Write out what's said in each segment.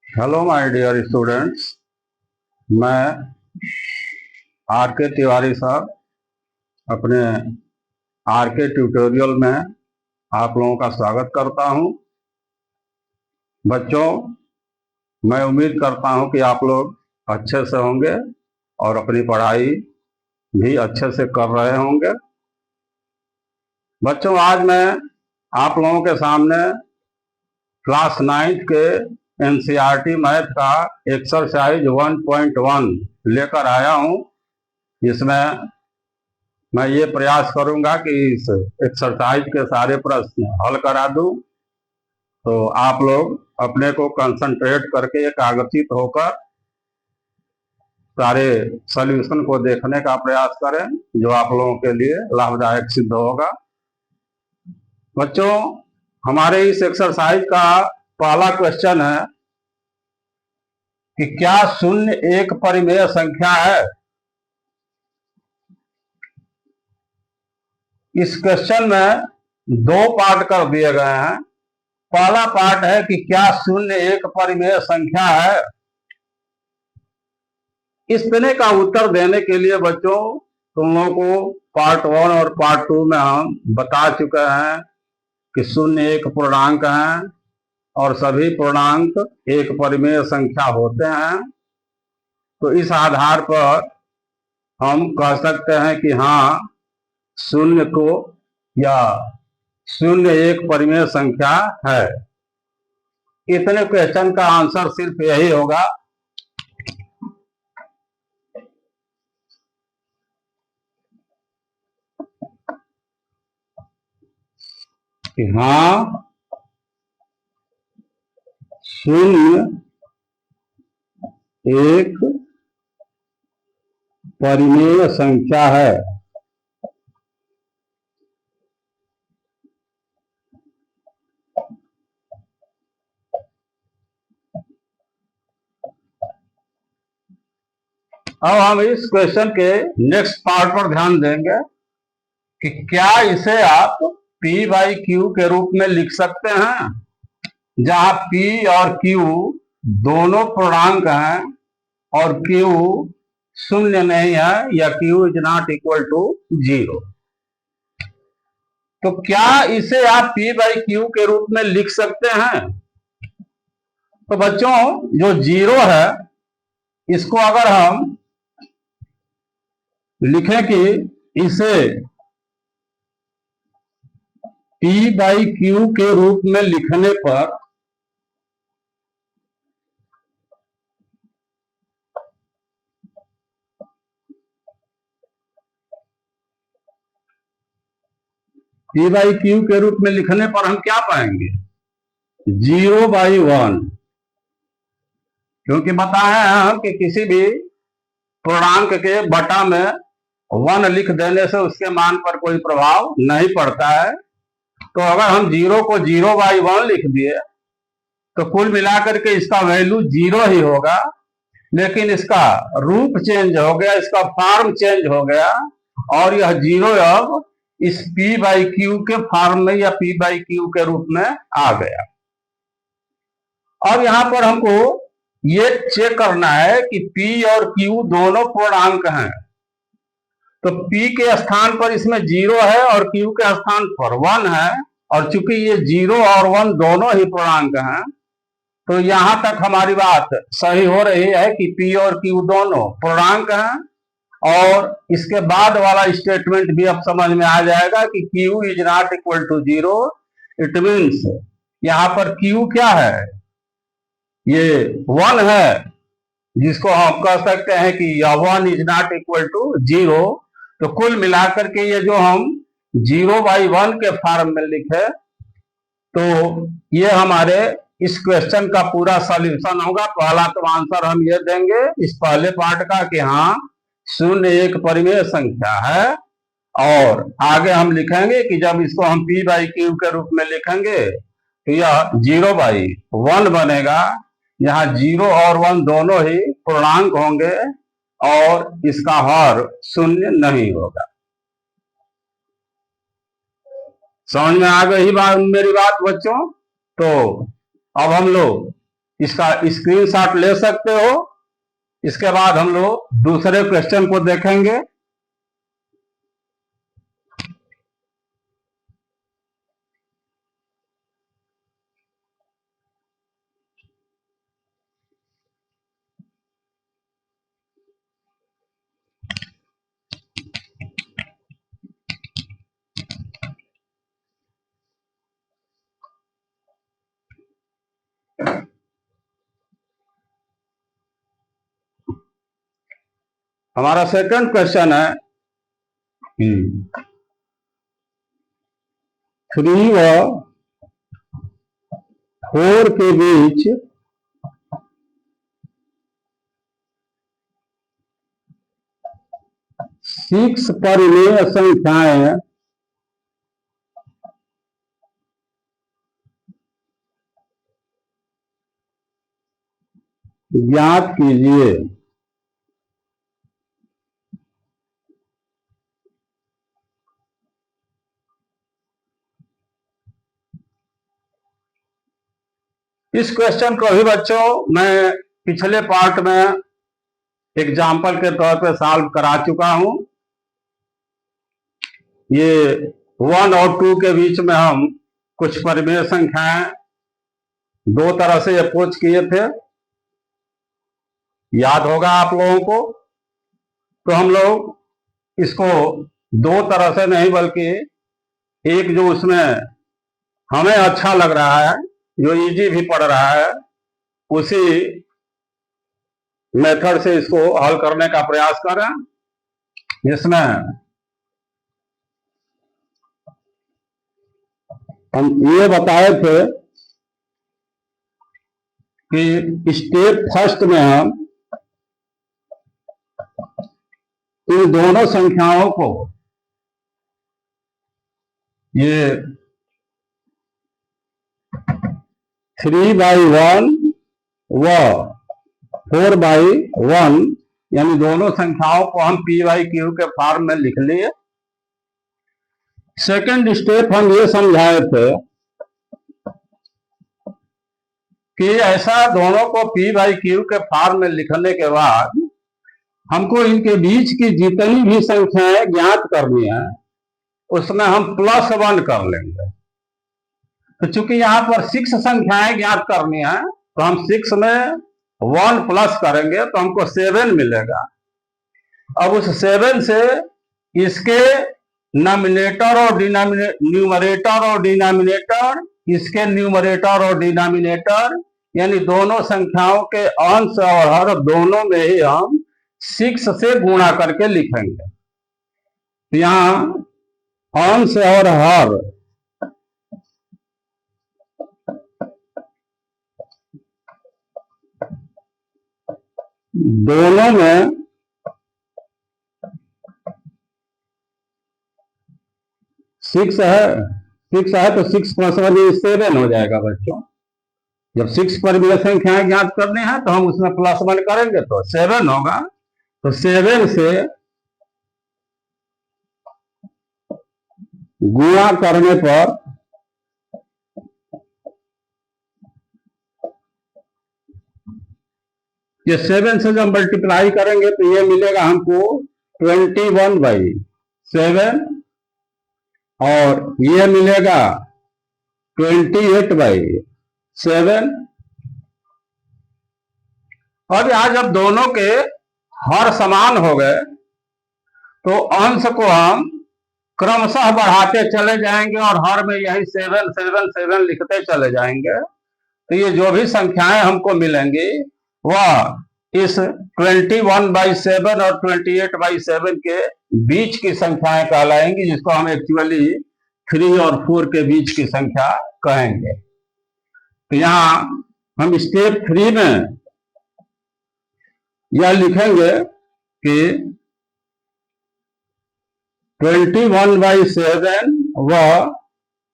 Hello my dear students. मैं R K Tiwari साहब अपने आर के ट्यूटोरियल में आप लोगों का स्वागत करता हूं। बच्चों, मैं उम्मीद करता हूं कि आप लोग अच्छे से होंगे और अपनी पढ़ाई भी अच्छे से कर रहे होंगे। बच्चों, आज मैं आप लोगों के सामने क्लास 9 के एनसीईआरटी मैथ का एक्सरसाइज 1.1 लेकर आया हूं। इसमें मैं ये प्रयास करूंगा कि इस एक्सरसाइज के सारे प्रश्न हल करा दूं, तो आप लोग अपने को कंसंट्रेट करके एकाग्रचित होकर सारे सॉल्यूशन को देखने का प्रयास करें, जो आप लोगों के लिए लाभदायक सिद्ध होगा। बच्चों, हमारे इस एक्सरसाइज का पहला क्वेश्चन है कि क्या शून्य एक परिमेय संख्या है। इस क्वेश्चन में दो पार्ट कर दिए गए हैं। पहला पार्ट है कि क्या शून्य एक परिमेय संख्या है। इस प्रश्न का उत्तर देने के लिए बच्चों, तुम लोगों को पार्ट 1 और पार्ट 2 में हम बता चुके हैं कि शून्य एक पूर्णांक है और सभी पूर्णांक एक परिमेय संख्या होते हैं। तो इस आधार पर हम कह सकते हैं कि हाँ, शून्य को या शून्य एक परिमेय संख्या है। इतने क्वेश्चन का आंसर सिर्फ यही होगा कि हाँ, शून्य एक परिमेय संख्या है। अब हम इस क्वेश्चन के नेक्स्ट पार्ट पर ध्यान देंगे कि क्या इसे आप P बाई Q के रूप में लिख सकते हैं, जहां P और Q दोनों पूर्णांक हैं और Q शून्य नहीं है या Q is not equal to 0। तो क्या इसे आप P बाई Q के रूप में लिख सकते हैं। तो बच्चों, जो 0 है इसको अगर हम लिखें कि इसे P बाई Q के रूप में लिखने पर P बाई Q के रूप में लिखने पर हम क्या पाएंगे, 0/1। क्योंकि बताए हैं हम कि किसी भी पूर्णांक के बटा में 1 लिख देने से उसके मान पर कोई प्रभाव नहीं पड़ता है। तो अगर हम 0 को 0/1 लिख दिए तो कुल मिलाकर के इसका वैल्यू 0 ही होगा, लेकिन इसका रूप चेंज हो गया, इसका फॉर्म चेंज हो गया और यह 0 अब इस P बाई Q के फॉर्म में या P बाई Q के रूप में आ गया। अब यहां पर हमको ये चेक करना है कि P और Q दोनों पूर्णांक हैं। तो P के स्थान पर इसमें 0 है और Q के स्थान पर 1 है, और चूंकि ये 0 और 1 दोनों ही पूर्णांक हैं, तो यहां तक हमारी बात सही हो रही है कि P और Q दोनों पूर्णांक हैं। और इसके बाद वाला स्टेटमेंट भी अब समझ में आ जाएगा कि Q is not equal to 0। It means यहां पर Q क्या है, ये 1 है, जिसको हम कह सकते हैं कि यह 1 इज नॉट इक्वल टू 0। तो कुल मिलाकर के ये जो हम 0/1 के फॉर्म में लिखे, तो ये हमारे इस क्वेश्चन का पूरा सॉल्यूशन होगा। पहला तो आंसर हम ये देंगे इस पहले पार्ट का कि हाँ, शून्य एक परिमेय संख्या है। और आगे हम लिखेंगे कि जब इसको हम P बाई Q के रूप में लिखेंगे तो यह 0/1 बनेगा। यहाँ 0 और 1 दोनों ही पूर्णांक होंगे और इसका हर शून्य नहीं होगा। समझ में आ गई मेरी बात बच्चों। तो अब हम लोग इसका स्क्रीनशॉट ले सकते हो। इसके बाद हम लोग दूसरे क्वेश्चन को देखेंगे। हमारा सेकंड क्वेश्चन है 3 व 4 के बीच 6 परिमेय संख्याएं ज्ञात कीजिए। इस क्वेश्चन को भी बच्चों मैं पिछले पार्ट में एग्जाम्पल के तौर पे सॉल्व करा चुका हूं। ये 1 और 2 के बीच में हम कुछ परिमेय संख्याएं दो तरह से अप्रोच किए थे, याद होगा आप लोगों को। तो हम लोग इसको दो तरह से नहीं बल्कि एक जो उसमें हमें अच्छा लग रहा है, जो इजी भी पड़ रहा है, उसी मेथड से इसको हल करने का प्रयास करें। जिसमें हम ये बताए थे कि स्टेप फर्स्ट में हम इन दोनों संख्याओं को ये 3/1 व 4/1 यानी दोनों संख्याओं को हम p/q के फॉर्म में लिख लिए। सेकंड स्टेप हम ये समझाए थे कि ऐसा दोनों को p/q के फॉर्म में लिखने के बाद हमको इनके बीच की जितनी भी संख्याएं ज्ञात करनी है उसमें हम +1 कर लेंगे। तो चूंकि यहां पर 6 संख्याएं ज्ञात करनी है तो हम 6 में 1 प्लस करेंगे तो हमको 7 मिलेगा। अब उस 7 से इसके न्यूमरेटर और डिनोमिनेटर, इसके न्यूमरेटर और डिनोमिनेटर यानी दोनों संख्याओं के अंश और हर दोनों में ही हम 6 से गुणा करके लिखेंगे। तो यहां अंश और हर दोनों में 6 है तो 6 + 1 7 हो जाएगा बच्चों। जब 6 पर भी संख्याएं ज्ञात करनी है तो हम उसमें +1 करेंगे तो 7 होगा। तो 7 से गुणा करने पर ये 7 से जब मल्टीप्लाई करेंगे तो ये मिलेगा हमको 21/7 और ये मिलेगा 28/7। अब यहां जब दोनों के हर समान हो गए तो अंश को हम क्रमशः बढ़ाते चले जाएंगे और हर में यही 7 7 7 लिखते चले जाएंगे। तो ये जो भी संख्याएं हमको मिलेंगी वह इस 21/7 और 28/7 के बीच की संख्याएं कहलाएंगी, जिसको हम एक्चुअली 3 और 4 के बीच की संख्या कहेंगे। तो यहां हम स्टेप 3 में यह लिखेंगे कि 21/7 व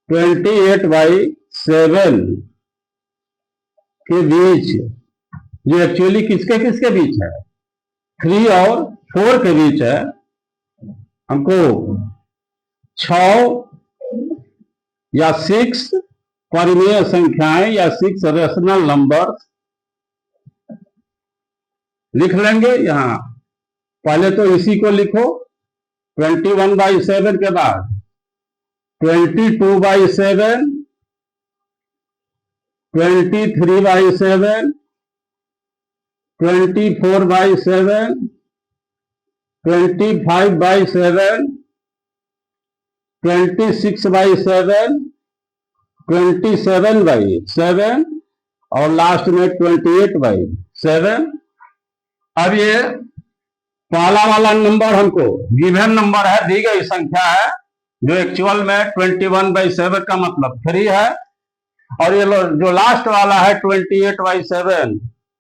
28/7 के बीच, जो एक्चुअली किसके किसके बीच है, 3 और 4 के बीच है, हमको 6 या 6 परिमेय संख्याएं या 6 रेशनल नंबर लिख लेंगे। यहाँ पहले तो इसी को लिखो 21/7 के बाद 22/7, 23/7, 24/7, 25/7, 26/7, 27/7 और लास्ट में 28/7। अब ये पहला वाला नंबर हमको गिवन नंबर है, दी गई संख्या है, जो एक्चुअल में 21/7 का मतलब 3 है, और ये जो लास्ट वाला है 28/7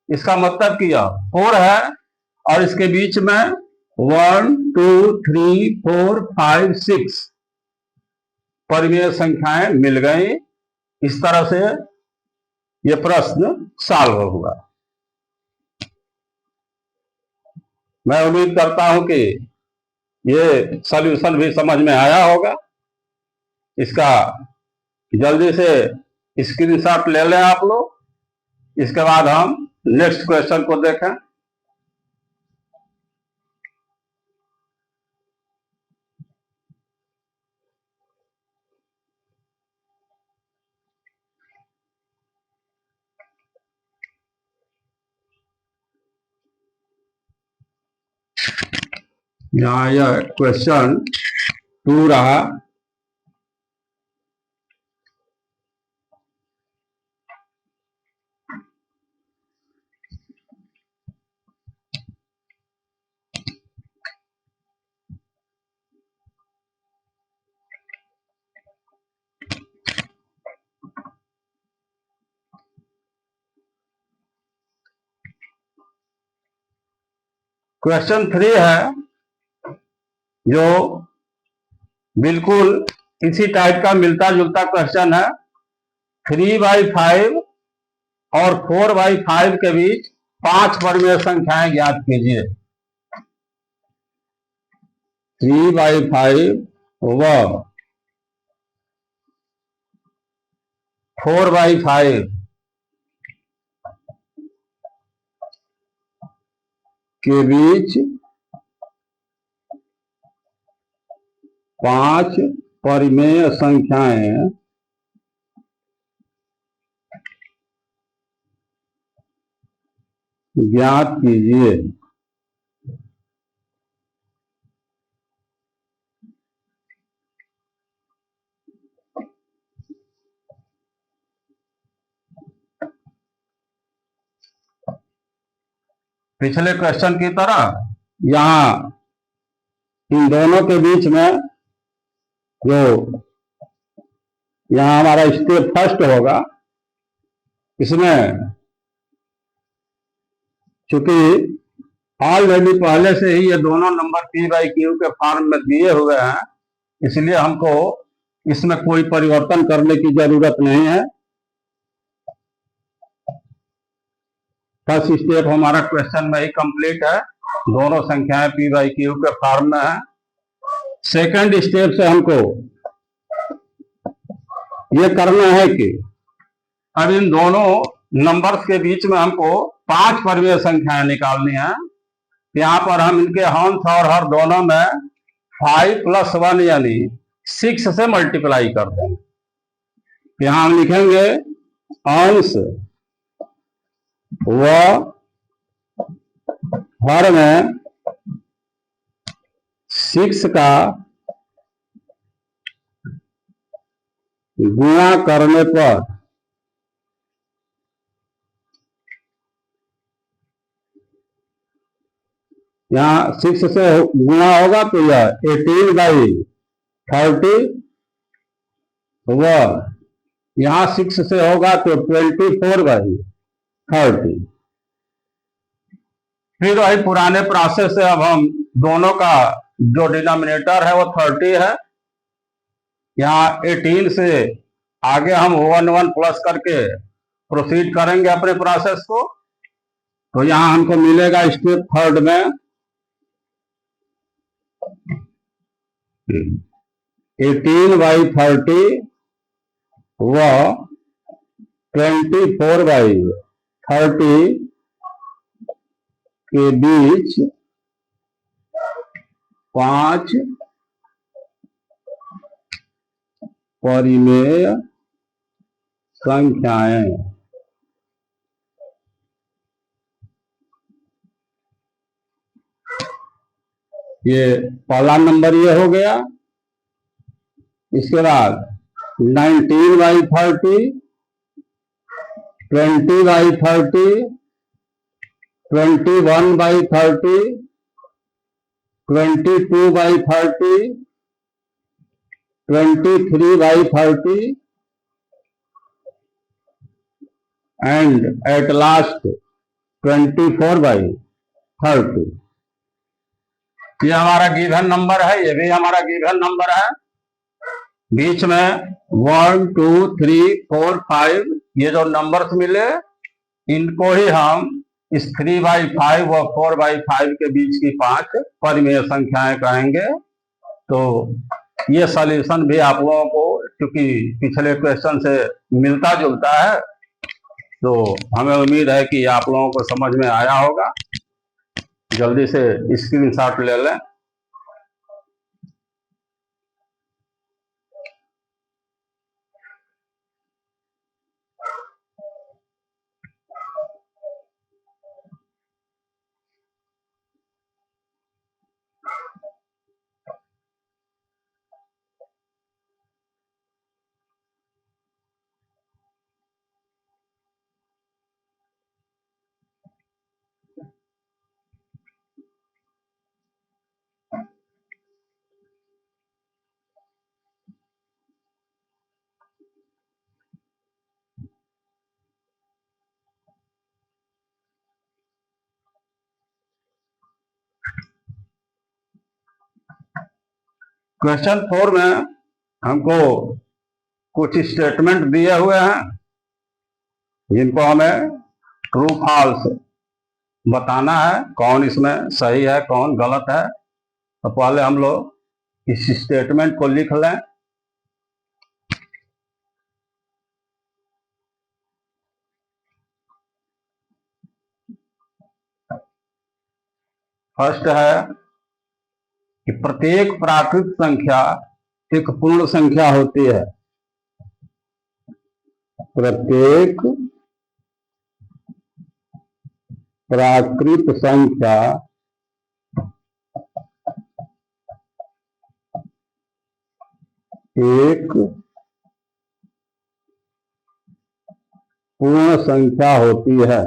इसका मतलब किया 4 है, और इसके बीच में 1 2 3 4 5 6 परिमेय संख्याएं मिल गई। इस तरह से ये प्रश्न सॉल्व हुआ। मैं उम्मीद करता हूं कि ये सॉल्यूशन भी समझ में आया होगा। इसका जल्दी से स्क्रीनशॉट ले लें आप लोग। इसके बाद हम नेक्स्ट क्वेश्चन को देखें। यहाँ यह क्वेश्चन 2 रहा। क्वेश्चन 3 है, जो बिल्कुल इसी टाइप का मिलता जुलता क्वेश्चन है। 3/5 और 4/5 के बीच 5 परिमेय संख्याएं ज्ञात कीजिए। 3/5 व 4/5 के बीच 5 परिमेय संख्याएं ज्ञात कीजिए। पिछले क्वेश्चन की तरह यहां इन दोनों के बीच में जो यहां हमारा स्टेप फर्स्ट होगा, इसमें चूंकि ऑलरेडी पहले से ही ये दोनों नंबर P/Q के फॉर्म में दिए हुए हैं, इसलिए हमको इसमें कोई परिवर्तन करने की जरूरत नहीं है। फर्स्ट स्टेप हमारा क्वेश्चन में ही कंप्लीट है, दोनों संख्याएं P/Q के फॉर्म में है। सेकंड स्टेप से हमको ये करना है कि अब इन दोनों नंबर्स के बीच में हमको 5 परिमेय संख्याएं निकालनी है। यहाँ पर हम इनके अंश और हर दोनों में 5 + 1 यानी 6 से मल्टीप्लाई कर देंगे। यहाँ हम लिखेंगे अंश व हर में 6 का गुणा करने पर यहाँ 6 से गुणा होगा तो यह 18/30 व यहाँ 6 से होगा तो 24/30। फिर वही पुराने प्रोसेस से अब हम दोनों का जो डिनोमिनेटर है वो 30 है। यहाँ 18 से आगे हम 1 प्लस करके प्रोसीड करेंगे अपने प्रोसेस को। तो यहाँ हमको मिलेगा स्टेप थर्ड में 18/30 व 24/30 के बीच 5 परिमेय संख्याएं। ये पहला नंबर ये हो गया। इसके बाद 19/30, 20/30, 21/30, 22/30, 23/30 and at last 24/30। ये हमारा गिवन नंबर है, ये भी हमारा गिवन नंबर है। बीच में 1 2 3 4 5 ये जो नंबर्स मिले इनको ही हम इस 3/5 और 4/5 के बीच की 5 परिमेय संख्याएं कहेंगे। तो ये सॉल्यूशन भी आप लोगों को क्योंकि पिछले क्वेश्चन से मिलता जुलता है, तो हमें उम्मीद है कि आप लोगों को समझ में आया होगा। जल्दी से स्क्रीनशॉट ले लें। क्वेश्चन 4 में हमको कुछ स्टेटमेंट दिए हुए हैं जिनको हमें ट्रू फॉल्स बताना है, कौन इसमें सही है कौन गलत है। तो पहले हम लोग इस स्टेटमेंट को लिख लें। फर्स्ट है कि प्रत्येक प्राकृत संख्या एक पूर्ण संख्या होती है। प्रत्येक प्राकृत संख्या एक पूर्ण संख्या होती है।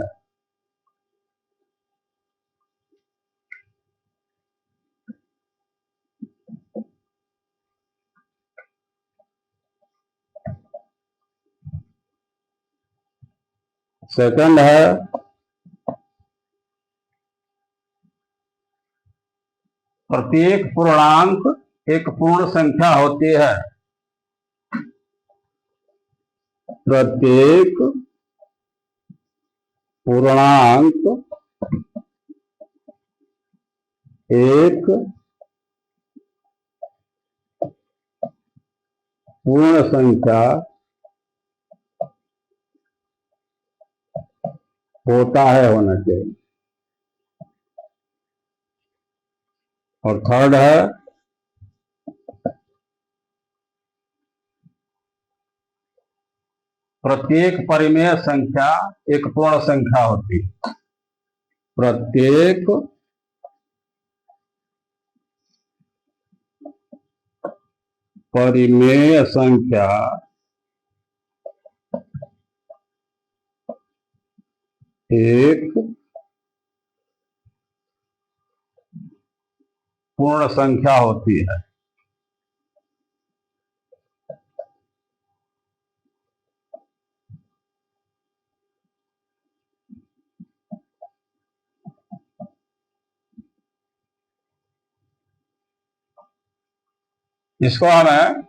सेकंड है प्रत्येक पूर्णांक एक पूर्ण संख्या होती है। प्रत्येक पूर्णांक एक पूर्ण संख्या होता है, होना चाहिए। और थर्ड है प्रत्येक परिमेय संख्या एक पूर्ण संख्या होती है। प्रत्येक परिमेय संख्या एक पूर्ण संख्या होती है। इसको हमें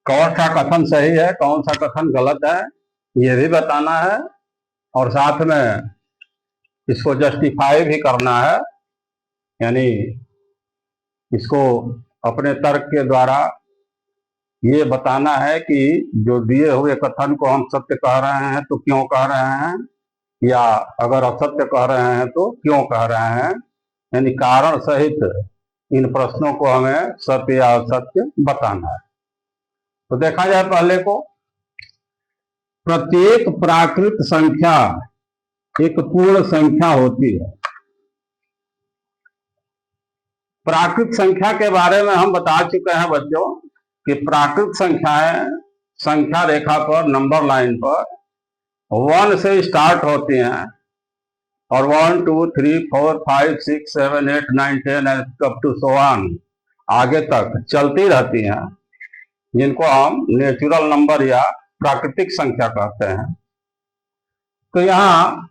कौन सा कथन सही है कौन सा कथन गलत है ये भी बताना है, और साथ में इसको जस्टिफाई भी करना है, यानी इसको अपने तर्क के द्वारा ये बताना है कि जो दिए हुए कथन को हम सत्य कह रहे हैं तो क्यों कह रहे हैं, या अगर असत्य कह रहे हैं तो क्यों कह रहे हैं, यानी कारण सहित इन प्रश्नों को हमें सत्य या असत्य बताना है। तो देखा जाए पहले को, प्रत्येक प्राकृत संख्या एक पूर्ण संख्या होती है। प्राकृत संख्या के बारे में हम बता चुके हैं बच्चों कि प्राकृत संख्याएं संख्या रेखा पर, नंबर लाइन पर 1 से स्टार्ट होती हैं और 1 2 3 4 5 6 7 8 9 10 अप टू सो ऑन आगे तक चलती रहती हैं, जिनको हम नेचुरल नंबर या प्राकृतिक संख्या कहते हैं। तो यहाँ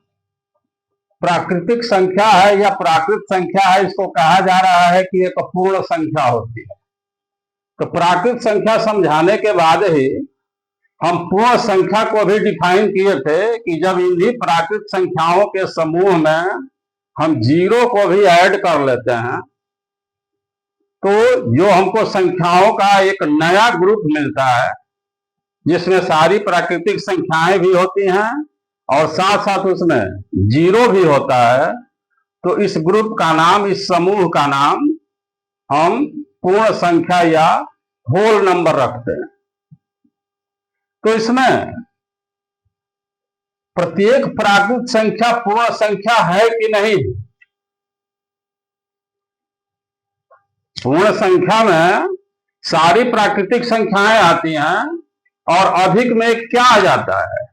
प्राकृतिक संख्या है या प्राकृत संख्या है, इसको कहा जा रहा है कि एक पूर्ण संख्या होती है। तो प्राकृत संख्या समझाने के बाद ही हम पूर्ण संख्या को भी डिफाइन किए थे कि जब इन्हीं प्राकृत संख्याओं के समूह में हम जीरो को भी ऐड कर लेते हैं तो जो हमको संख्याओं का एक नया ग्रुप मिलता है, जिसमें सारी प्राकृतिक संख्याएं भी होती हैं और साथ साथ उसमें जीरो भी होता है। तो इस ग्रुप का नाम, इस समूह का नाम हम पूर्ण संख्या या होल नंबर रखते हैं। तो इसमें प्रत्येक प्राकृत संख्या पूर्ण संख्या है कि नहीं? पूर्ण संख्या में सारी प्राकृतिक संख्याएं आती हैं और अधिक में क्या आ जाता है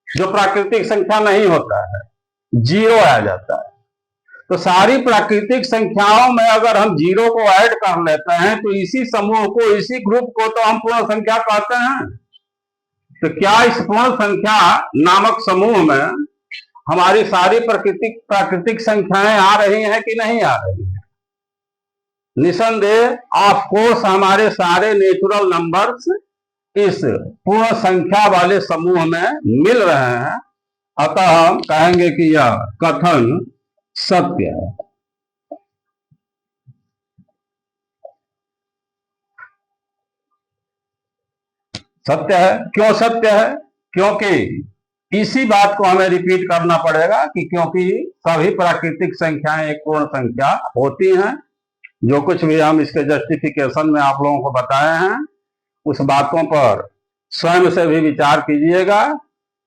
जो प्राकृतिक संख्या नहीं होता है? जीरो आ जाता है। तो सारी प्राकृतिक संख्याओं में अगर हम जीरो को ऐड कर लेते हैं तो इसी समूह को, इसी ग्रुप को तो हम पूर्ण संख्या कहते हैं। तो क्या इस पूर्ण संख्या नामक समूह में हमारी सारी प्राकृतिक संख्याएं आ रही हैं कि नहीं आ रही हैं? निसंदेह ऑफ कोर्स हमारे सारे नेचुरल नंबर्स इस पूर्ण संख्या वाले समूह में मिल रहे हैं। अतः हम कहेंगे कि यह कथन सत्य है। सत्य है। क्यों सत्य है? क्योंकि इसी बात को हमें रिपीट करना पड़ेगा कि क्योंकि सभी प्राकृतिक संख्याएं एक पूर्ण संख्या होती हैं। जो कुछ भी हम इसके जस्टिफिकेशन में आप लोगों को बताए हैं उस बातों पर स्वयं से भी विचार कीजिएगा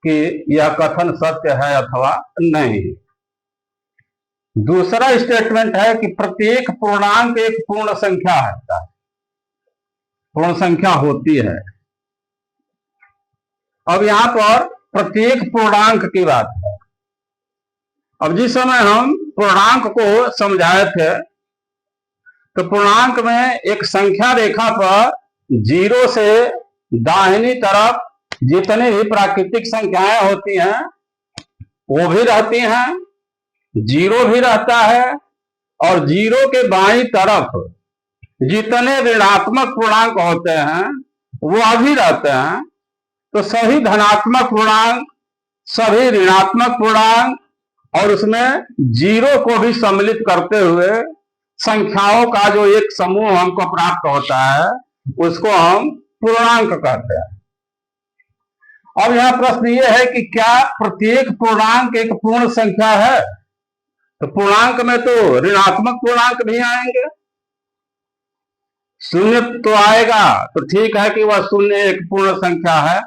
कि यह कथन सत्य है अथवा नहीं। दूसरा स्टेटमेंट है कि प्रत्येक पूर्णांक एक पूर्ण संख्या है, पूर्ण संख्या होती है। अब यहां पर प्रत्येक पूर्णांक की बात है। अब जिस समय हम पूर्णांक को समझाए थे तो पूर्णांक में एक संख्या रेखा पर जीरो से दाहिनी तरफ जितनी भी प्राकृतिक संख्याएं होती हैं वो भी रहती हैं, जीरो भी रहता है, और जीरो के बाईं तरफ जितने ऋणात्मक पूर्णांक होते हैं वो भी रहते हैं। तो सभी धनात्मक पूर्णांक, सभी ऋणात्मक पूर्णांक और उसमें जीरो को भी सम्मिलित करते हुए संख्याओं का जो एक समूह हमको प्राप्त होता है उसको हम पूर्णांक कहते हैं। अब यहां प्रश्न ये है कि क्या प्रत्येक पूर्णांक एक पूर्ण संख्या है? तो पूर्णांक में तो ऋणात्मक पूर्णांक भी आएंगे। शून्य तो आएगा तो ठीक है कि वह शून्य एक पूर्ण संख्या है।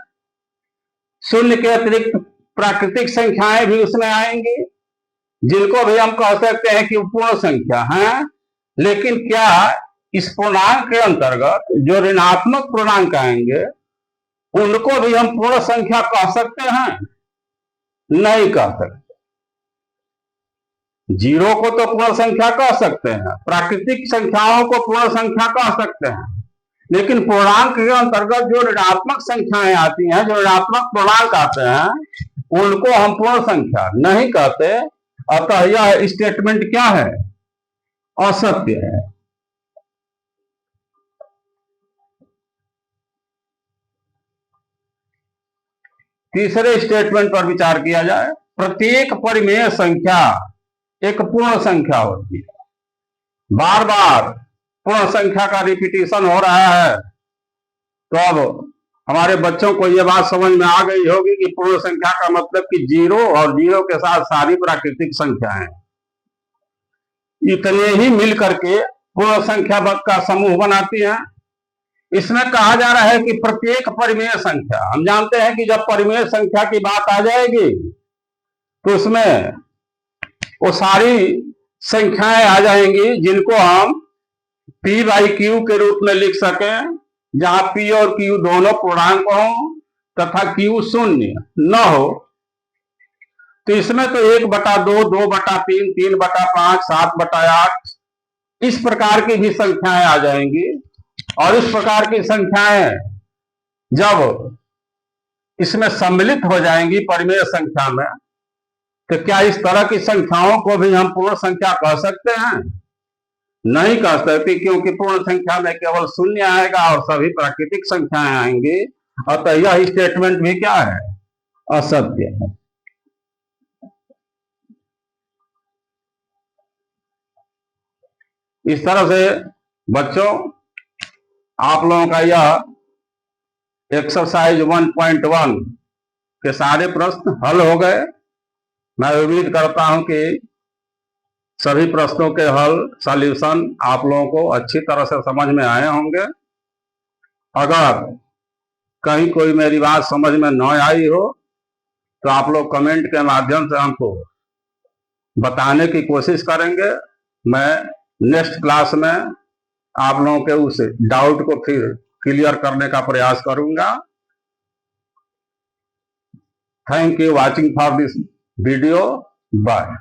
शून्य के अतिरिक्त प्राकृतिक संख्याएं भी उसमें आएंगी जिनको भी हम कह सकते हैं कि पूर्ण संख्या है। लेकिन क्या इस पूर्णांक के अंतर्गत जो ऋणात्मक पूर्णांक आएंगे उनको भी हम पूर्ण संख्या कह सकते हैं? नहीं कह सकते। जीरो को तो पूर्ण संख्या कह सकते हैं, प्राकृतिक संख्याओं को पूर्ण संख्या कह सकते हैं, लेकिन पूर्णांक के अंतर्गत जो ऋणात्मक संख्याएं आती हैं, जो ऋणात्मक पूर्णांक आते हैं उनको हम पूर्ण संख्या नहीं कहते। अतः यह स्टेटमेंट क्या है? असत्य है। तीसरे स्टेटमेंट पर विचार किया जाए। प्रत्येक परिमेय संख्या एक पूर्ण संख्या होती है। बार बार पूर्ण संख्या का रिपीटिशन हो रहा है तो अब हमारे बच्चों को ये बात समझ में आ गई होगी कि पूर्ण संख्या का मतलब कि जीरो और जीरो के साथ सारी प्राकृतिक संख्याएं इतने ही मिल करके पूर्ण संख्या का समूह बनाती हैं। इसमें कहा जा रहा है कि प्रत्येक परिमेय संख्या, हम जानते हैं कि जब परिमेय संख्या की बात आ जाएगी तो उसमें वो सारी संख्याएं आ जाएंगी जिनको हम P बाई Q के रूप में लिख सकें, जहां P और Q दोनों पूर्णांक हो तथा Q शून्य न हो। तो इसमें तो 1/2, 2/3, 3/5, 7/8 इस प्रकार की भी संख्याएं आ जाएंगी। और इस प्रकार की संख्याएं जब इसमें सम्मिलित हो जाएंगी परिमेय संख्या में, तो क्या इस तरह की संख्याओं को भी हम पूर्ण संख्या कह सकते हैं? नहीं कह सकते, क्योंकि पूर्ण संख्या में केवल शून्य आएगा और सभी प्राकृतिक संख्याएं आएंगी। अतः यह स्टेटमेंट भी क्या है? असत्य है। इस तरह से बच्चों आप लोगों का यह एक्सरसाइज 1.1 के सारे प्रश्न हल हो गए। मैं उम्मीद करता हूं कि सभी प्रश्नों के हल सॉल्यूशन आप लोगों को अच्छी तरह से समझ में आए होंगे। अगर कहीं कोई मेरी बात समझ में न आई हो तो आप लोग कमेंट के माध्यम से हमको बताने की कोशिश करेंगे। मैं नेक्स्ट क्लास में आप लोगों के उस डाउट को फिर क्लियर करने का प्रयास करूंगा। Thank you watching for this video. Bye.